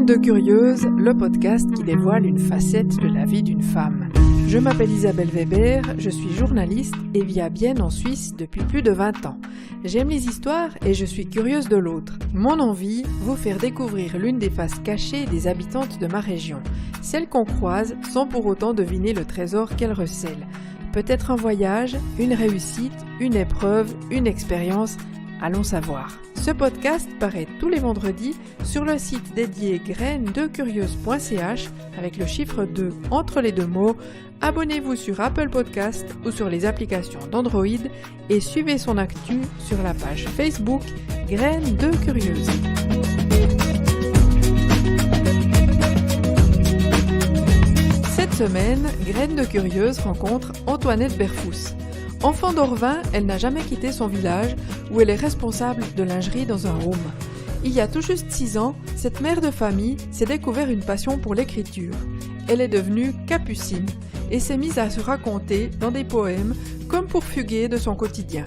Graines de Curieuses, le podcast qui dévoile une facette de la vie d'une femme. Je m'appelle Isabelle Weber, je suis journaliste et vis à Bienne en Suisse depuis plus de 20 ans. J'aime les histoires et je suis curieuse de l'autre. Mon envie, vous faire découvrir l'une des faces cachées des habitantes de ma région. Celles qu'on croise sans pour autant deviner le trésor qu'elles recèlent. Peut-être un voyage, une réussite, une épreuve, une expérience, allons savoir. Ce podcast paraît tous les vendredis sur le site dédié grainesdecurieuses.ch avec le chiffre 2 entre les deux mots. Abonnez-vous sur Apple Podcast ou sur les applications d'Android et suivez son actu sur la page Facebook Graines de Curieuses. Cette semaine, Graines de Curieuses rencontre Antoinette Berfous. Enfant d'Orvin, elle n'a jamais quitté son village où elle est responsable de lingerie dans un home. Il y a tout juste 6 ans, cette mère de famille s'est découvert une passion pour l'écriture. Elle est devenue capucine et s'est mise à se raconter dans des poèmes comme pour fuguer de son quotidien.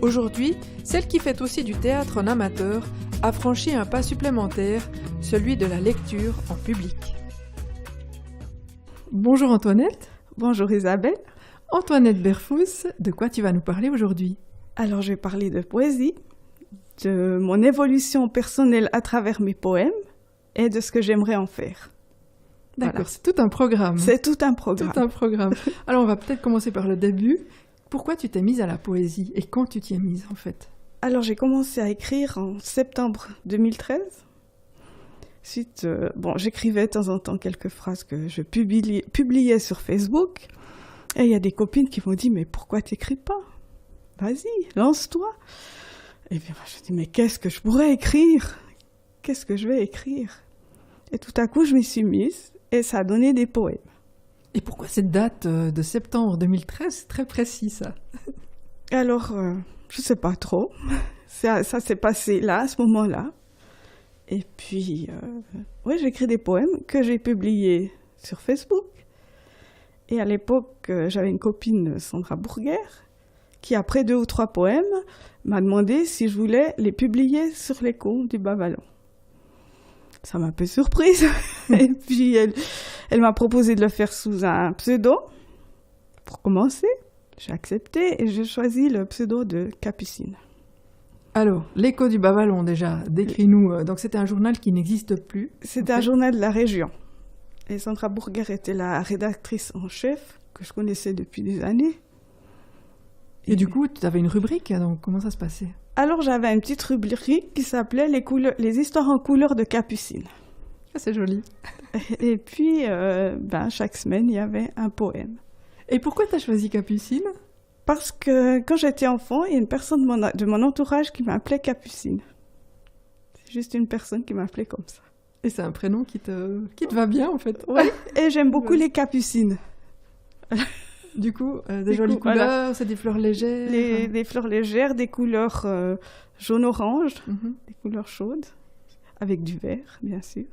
Aujourd'hui, celle qui fait aussi du théâtre en amateur a franchi un pas supplémentaire, celui de la lecture en public. Bonjour Antoinette. Bonjour Isabelle. Antoinette Berfous, de quoi tu vas nous parler aujourd'hui ? Alors je vais parler de poésie, de mon évolution personnelle à travers mes poèmes et de ce que j'aimerais en faire. D'accord, Voilà. C'est tout un programme. C'est tout un programme. Tout un programme. Alors on va peut-être commencer par le début. Pourquoi tu t'es mise à la poésie et quand tu t'y es mise en fait ? Alors j'ai commencé à écrire en septembre 2013. Ensuite, j'écrivais de temps en temps quelques phrases que je publiais sur Facebook. Et il y a des copines qui m'ont dit « Mais pourquoi t'écris pas ? Vas-y, lance-toi !» Et puis moi, je dis « Mais qu'est-ce que je pourrais écrire ? Qu'est-ce que je vais écrire ?» Et tout à coup, je m'y suis mise et ça a donné des poèmes. Et pourquoi cette date de septembre 2013 ? C'est très précis ça. Alors, je sais pas trop. Ça s'est passé là, à ce moment-là. Et puis, j'écris des poèmes que j'ai publiés sur Facebook. Et à l'époque, j'avais une copine, Sandra Bourguer, qui, après 2 ou 3 poèmes, m'a demandé si je voulais les publier sur l'écho du Bas-Vallon. Ça m'a un peu surprise. Et puis, elle m'a proposé de le faire sous un pseudo, pour commencer. J'ai accepté et j'ai choisi le pseudo de Capucine. Alors, l'écho du Bas-Vallon déjà, décris-nous. Donc c'était un journal qui n'existe plus. C'était un journal de la région. Et Sandra Bourguer était la rédactrice en chef, que je connaissais depuis des années. Et du coup, tu avais une rubrique, donc comment ça se passait ? Alors j'avais une petite rubrique qui s'appelait les histoires en couleur de Capucine. Ah, c'est joli. Et puis, chaque semaine, il y avait un poème. Et pourquoi tu as choisi Capucine ? Parce que quand j'étais enfant, il y a une personne de mon entourage qui m'appelait Capucine. C'est juste une personne qui m'appelait comme ça. Et c'est un prénom qui te va bien, en fait. Oui, et j'aime beaucoup les capucines. Du coup, des jolies couleurs, voilà. C'est des fleurs légères. Des fleurs légères, des couleurs jaune-orange, des couleurs chaudes, avec du vert, bien sûr.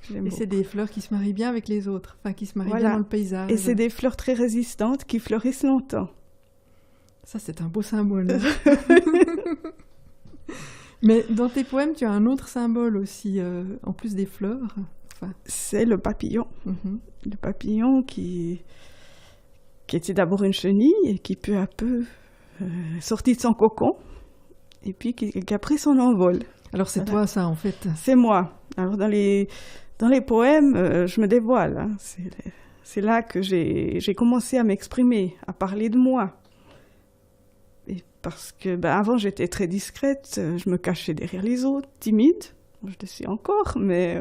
J'aime beaucoup. C'est des fleurs qui se marient bien avec les autres, enfin qui se marient bien dans le paysage. Et c'est des fleurs très résistantes qui fleurissent longtemps. Ça, c'est un beau symbole. Mais dans tes poèmes, tu as un autre symbole aussi, en plus des fleurs. Enfin... C'est le papillon. Le papillon qui était d'abord une chenille et qui peu à peu sortit de son cocon et puis qui a pris son envol. Alors c'est toi ça en fait ? C'est moi. Alors dans les poèmes, je me dévoile. Hein. C'est là que j'ai commencé à m'exprimer, à parler de moi. Parce que avant j'étais très discrète, je me cachais derrière les autres, timide, je le suis encore, mais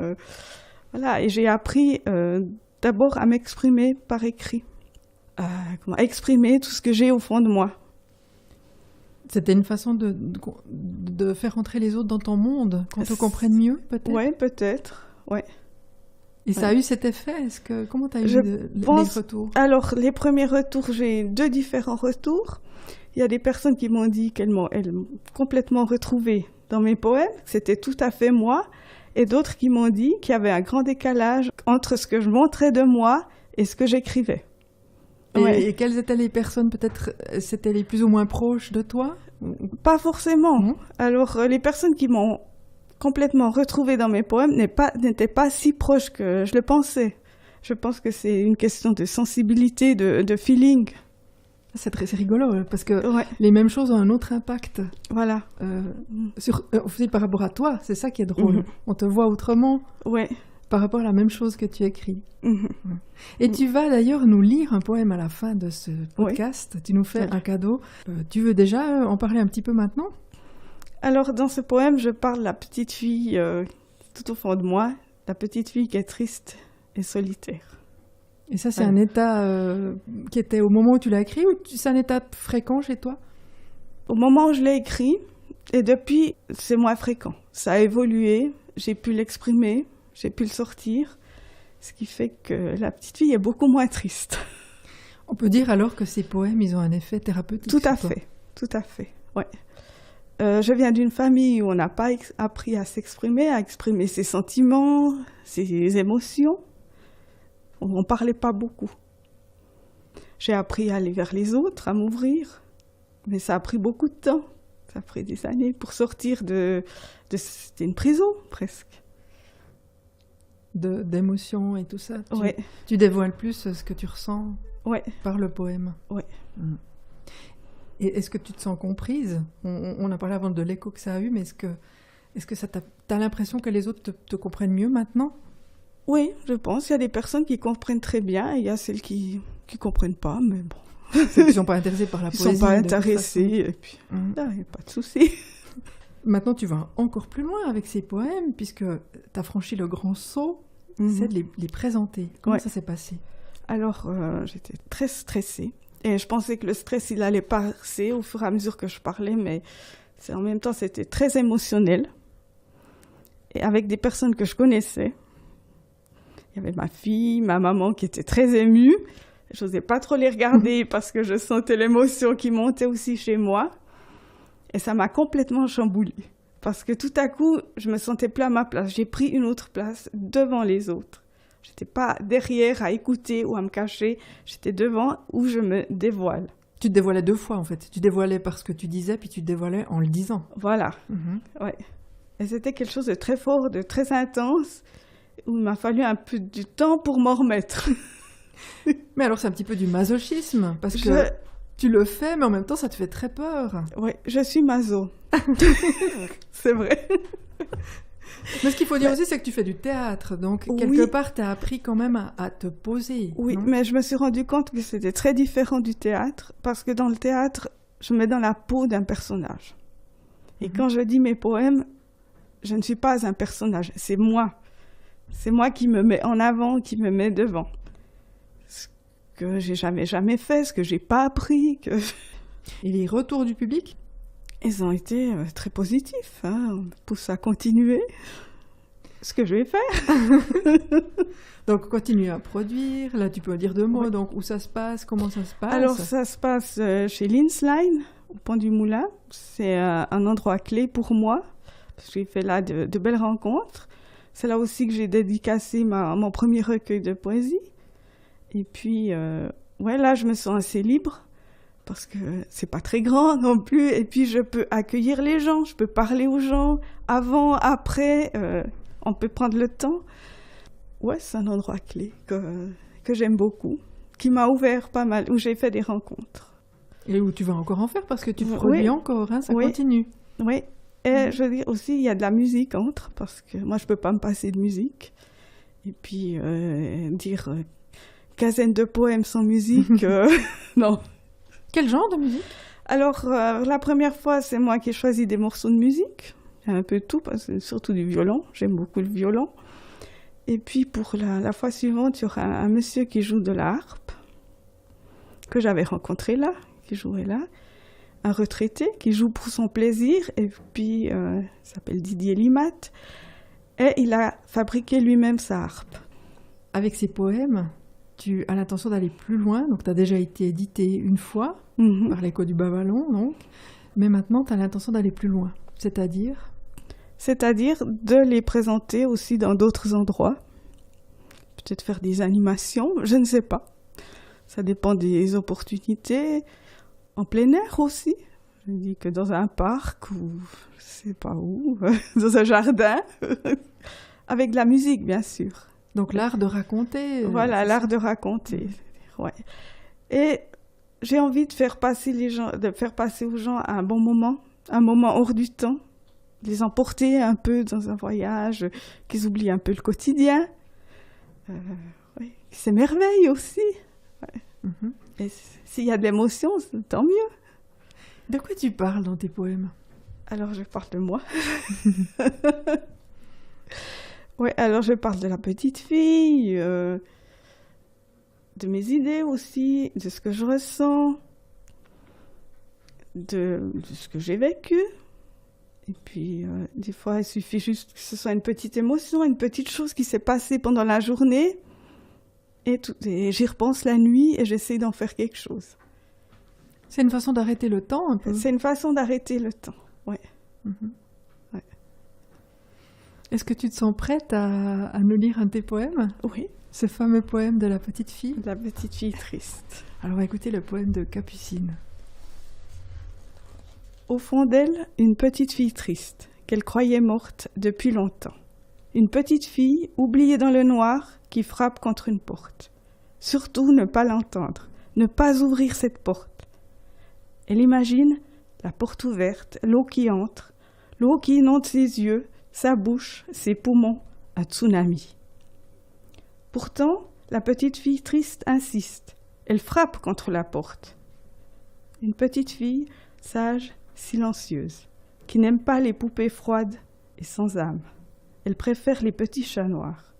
voilà. Et j'ai appris d'abord à m'exprimer par écrit, à exprimer tout ce que j'ai au fond de moi. C'était une façon de faire entrer les autres dans ton monde, qu'on te comprenne mieux, peut-être ? Oui, peut-être, ouais. Et ça a eu cet effet ? Comment tu as eu les retours ? Alors, les premiers retours, j'ai 2 différents retours. Il y a des personnes qui m'ont dit qu'elles m'ont complètement retrouvée dans mes poèmes, que c'était tout à fait moi, et d'autres qui m'ont dit qu'il y avait un grand décalage entre ce que je montrais de moi et ce que j'écrivais. Et quelles étaient les personnes, peut-être, c'était les plus ou moins proches de toi ? Pas forcément. Alors, les personnes qui m'ont complètement retrouvée dans mes poèmes n'était pas si proche que je le pensais. Je pense que c'est une question de sensibilité, de feeling. C'est rigolo, parce que Ouais. les mêmes choses ont un autre impact Voilà. aussi par rapport à toi. C'est ça qui est drôle. Mhm. On te voit autrement Ouais. par rapport à la même chose que tu écris. Mhm. Et tu vas d'ailleurs nous lire un poème à la fin de ce podcast. Tu nous fais Voilà. un cadeau. Tu veux déjà en parler un petit peu maintenant ? Alors, dans ce poème, je parle de la petite fille tout au fond de moi, la petite fille qui est triste et solitaire. Et ça, c'est un état qui était au moment où tu l'as écrit, ou c'est un état fréquent chez toi ? Au moment où je l'ai écrit, et depuis, c'est moins fréquent. Ça a évolué, j'ai pu l'exprimer, j'ai pu le sortir, ce qui fait que la petite fille est beaucoup moins triste. On peut dire alors que ces poèmes, ils ont un effet thérapeutique. Tout à fait, ouais. Je viens d'une famille où on n'a pas appris à s'exprimer, à exprimer ses sentiments, ses émotions. On n'en parlait pas beaucoup. J'ai appris à aller vers les autres, à m'ouvrir, mais ça a pris beaucoup de temps. Ça a pris des années pour sortir c'était une prison, presque. D'émotions et tout ça. Ouais. Tu dévoiles plus ce que tu ressens Ouais. par le poème. Ouais. Et est-ce que tu te sens comprise ? On a parlé avant de l'écho que ça a eu, mais est-ce que t'as l'impression que les autres te comprennent mieux maintenant ? Oui, je pense. Il y a des personnes qui comprennent très bien et il y a celles qui comprennent pas, mais bon. Ceux qui ne sont pas intéressés par la Ils poésie. sont pas intéressés et puis il n'y a pas de souci. Maintenant, tu vas encore plus loin avec ces poèmes, puisque tu as franchi le grand saut, c'est de les présenter. Comment ça s'est passé ? Alors, j'étais très stressée. Et je pensais que le stress, il allait passer au fur et à mesure que je parlais, mais en même temps, c'était très émotionnel. Et avec des personnes que je connaissais. Il y avait ma fille, ma maman qui était très émue. Je n'osais pas trop les regarder parce que je sentais l'émotion qui montait aussi chez moi. Et ça m'a complètement chamboulée. Parce que tout à coup, je me sentais plus à ma place. J'ai pris une autre place devant les autres. Je n'étais pas derrière à écouter ou à me cacher. J'étais devant où je me dévoile. Tu te dévoilais deux fois en fait. Tu dévoilais parce que tu disais, puis tu te dévoilais en le disant. Voilà. Ouais. Et c'était quelque chose de très fort, de très intense, où il m'a fallu un peu du temps pour m'en remettre. Mais alors c'est un petit peu du masochisme, parce que tu le fais, mais en même temps ça te fait très peur. Oui, je suis maso. C'est vrai. Mais ce qu'il faut dire aussi, c'est que tu fais du théâtre, donc quelque part tu as appris quand même à te poser. Oui, non ? mais je me suis rendu compte que c'était très différent du théâtre, parce que dans le théâtre, je me mets dans la peau d'un personnage. Et quand je dis mes poèmes, je ne suis pas un personnage, c'est moi. C'est moi qui me mets en avant, qui me mets devant. Ce que j'ai jamais fait, ce que j'ai pas appris. Et les retours du public ? Ils ont été très positifs. On me pousse à continuer ce que je vais faire. Donc continue à produire. Là, tu peux dire deux mots. Donc où ça se passe ? Comment ça se passe ? Alors ça se passe chez Linsline, au Pont du Moulin. C'est un endroit clé pour moi. Parce que j'ai fait là de belles rencontres. C'est là aussi que j'ai dédicacé mon premier recueil de poésie. Et puis, là, je me sens assez libre. Parce que c'est pas très grand non plus. Et puis, je peux accueillir les gens. Je peux parler aux gens. Avant, après, on peut prendre le temps. Ouais, c'est un endroit clé que j'aime beaucoup. Qui m'a ouvert pas mal. Où j'ai fait des rencontres. Et où tu vas encore en faire parce que tu produis encore, hein, ça continue. Oui. Et je veux dire aussi, il y a de la musique entre, parce que moi, je ne peux pas me passer de musique. Et puis, dire quinzaine de poèmes sans musique, non. Quel genre de musique ? Alors, la première fois, c'est moi qui ai choisi des morceaux de musique. Il y a un peu de tout, surtout du violon. J'aime beaucoup le violon. Et puis, pour la fois suivante, il y aura un monsieur qui joue de la harpe, que j'avais rencontré là, qui jouait là. Un retraité qui joue pour son plaisir, et puis il s'appelle Didier Limat, et il a fabriqué lui-même sa harpe. Avec ces poèmes, tu as l'intention d'aller plus loin, donc tu as déjà été édité une fois, par l'Écho du Bas Vallon, donc, mais maintenant tu as l'intention d'aller plus loin, c'est-à-dire de les présenter aussi dans d'autres endroits, peut-être faire des animations, je ne sais pas, ça dépend des opportunités. En plein air aussi. Je dis que dans un parc ou je sais pas où, dans un jardin, avec de la musique, bien sûr. Donc l'art de raconter. Voilà, l'art de raconter. Ouais. Et j'ai envie de faire passer aux gens un bon moment hors du temps, les emporter un peu dans un voyage, qu'ils oublient un peu le quotidien, qu'ils s'émerveillent aussi. Ouais. Mm-hmm. Et s'il y a de l'émotion, tant mieux. De quoi tu parles dans tes poèmes ? Alors, je parle de moi. Oui, alors je parle de la petite fille, de mes idées aussi, de ce que je ressens, de ce que j'ai vécu. Et puis, des fois, il suffit juste que ce soit une petite émotion, une petite chose qui s'est passée pendant la journée. Et j'y repense la nuit et j'essaie d'en faire quelque chose. C'est une façon d'arrêter le temps, un peu. C'est une façon d'arrêter le temps, oui. Mm-hmm. Ouais. Est-ce que tu te sens prête à nous lire un de tes poèmes ? Oui. Ce fameux poème de la petite fille ? La petite fille triste. Alors, on va écouter le poème de Capucine. Au fond d'elle, une petite fille triste, qu'elle croyait morte depuis longtemps. Une petite fille, oubliée dans le noir, qui frappe contre une porte. Surtout ne pas l'entendre, ne pas ouvrir cette porte. Elle imagine la porte ouverte, l'eau qui entre, l'eau qui inonde ses yeux, sa bouche, ses poumons, un tsunami. Pourtant, la petite fille triste insiste. Elle frappe contre la porte. Une petite fille sage, silencieuse, qui n'aime pas les poupées froides et sans âme. Elle préfère les petits chats noirs.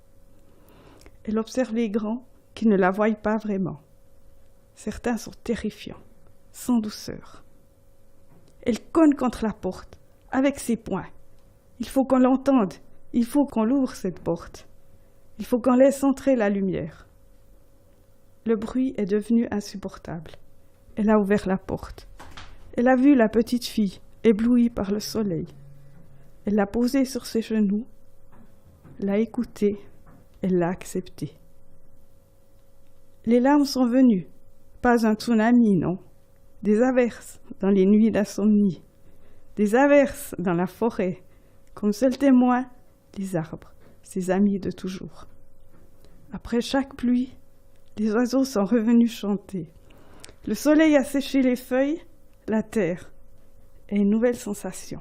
Elle observe les grands qui ne la voient pas vraiment. Certains sont terrifiants, sans douceur. Elle cogne contre la porte, avec ses poings. Il faut qu'on l'entende, il faut qu'on l'ouvre cette porte. Il faut qu'on laisse entrer la lumière. Le bruit est devenu insupportable. Elle a ouvert la porte. Elle a vu la petite fille, éblouie par le soleil. Elle l'a posée sur ses genoux, l'a écoutée, elle l'a acceptée. Les larmes sont venues, pas un tsunami, non. Des averses dans les nuits d'insomnie, des averses dans la forêt, comme seul témoin, les arbres, ses amis de toujours. Après chaque pluie, les oiseaux sont revenus chanter. Le soleil a séché les feuilles, la terre, et une nouvelle sensation,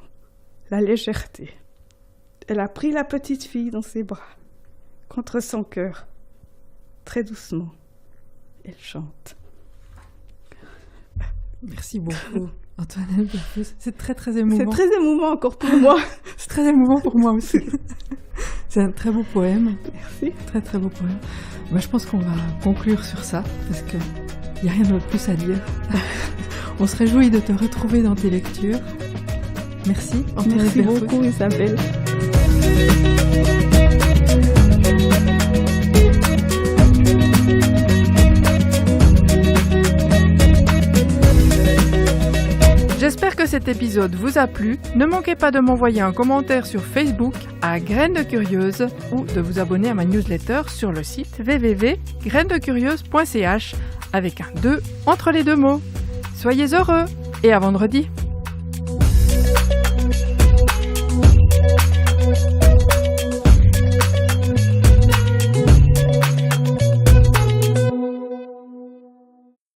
la légèreté. Elle a pris la petite fille dans ses bras, contre son cœur, très doucement. Elle chante. Merci beaucoup, Antoinette Delfus. C'est très, très émouvant. C'est très émouvant encore pour moi. C'est très émouvant pour moi aussi. C'est un très beau poème. Merci. Très, très beau poème. Moi, je pense qu'on va conclure sur ça, parce qu'il n'y a rien de plus à dire. On se réjouit de te retrouver dans tes lectures. Merci, Antoinette Delfus. Merci beaucoup, Isabelle. J'espère que cet épisode vous a plu. Ne manquez pas de m'envoyer un commentaire sur Facebook à Graines de Curieuse ou de vous abonner à ma newsletter sur le site www.grainesdecurieuse.ch avec un 2 entre les deux mots. Soyez heureux et à vendredi.